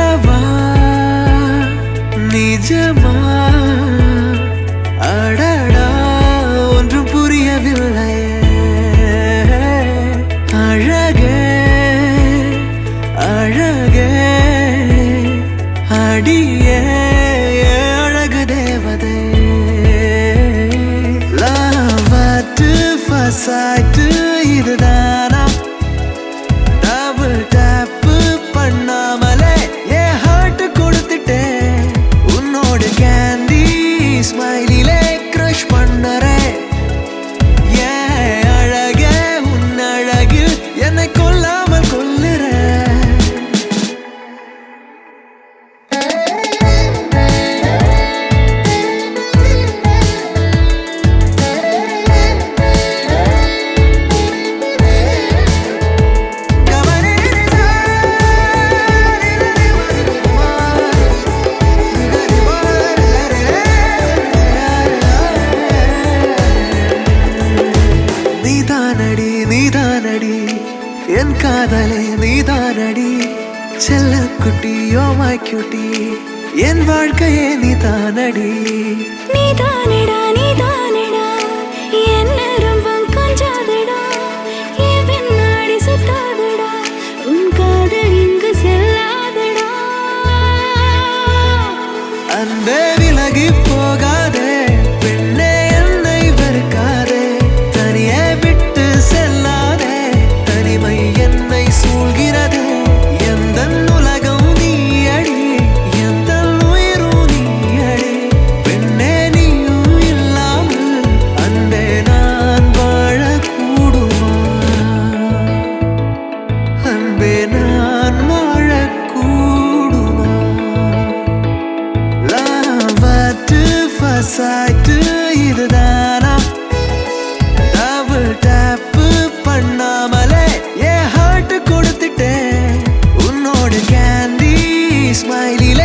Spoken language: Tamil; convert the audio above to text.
கனவா நிஜமா அடடா ஒன்றும் புரியவில்லை அழகே அழகே அடியே அழகு தேவதே லவ் ஃபர்ஸ்ட் இதுதானா டபுள் டேப் பண்ணாமலே என் ஹார்ட் கொடுத்துட்டேன் உன்னோட கேண்டி ஸ்மைலிலே க்ரஷ் பண்ணறேன் ஏன் அழகே உன் அழகு என்னை கொல்லாமல் கொல்லுற நீதானடி என் காதலே நீதானடி செல்லக்குட்டி ஓ மை கியூட்டி என் வாழ்க்கையே நீதானடி நீதானடா நீதானடா என்ன ரொம்ப கொஞ்சாதடா என் பின்னாடி சுத்தாதடா உன் காதல் இங்கு செல்லாதடா அன்பே விலகி போகாதே பெண்ணே என்னை வெறுக்காதே தனியே விட்டு செல்லாதே தனிமை என்னை சூழ்கிறதே எந்த உலகம் நீயடி எந்த உயிரும் நீயடி பெண்ணே நீயும் இல்லாமல் அன்பே நான் வாழக்கூடுமா அன்பே நான் வாழக்கூடுமா லவ் அட் ஃபர்ஸ்ட் சைட் இதுதானா டபுள் டேப் பண்ணாமலே என் ஹார்ட் கொடுத்துட்டேன் உன்னோட கேண்டி ஸ்மைலில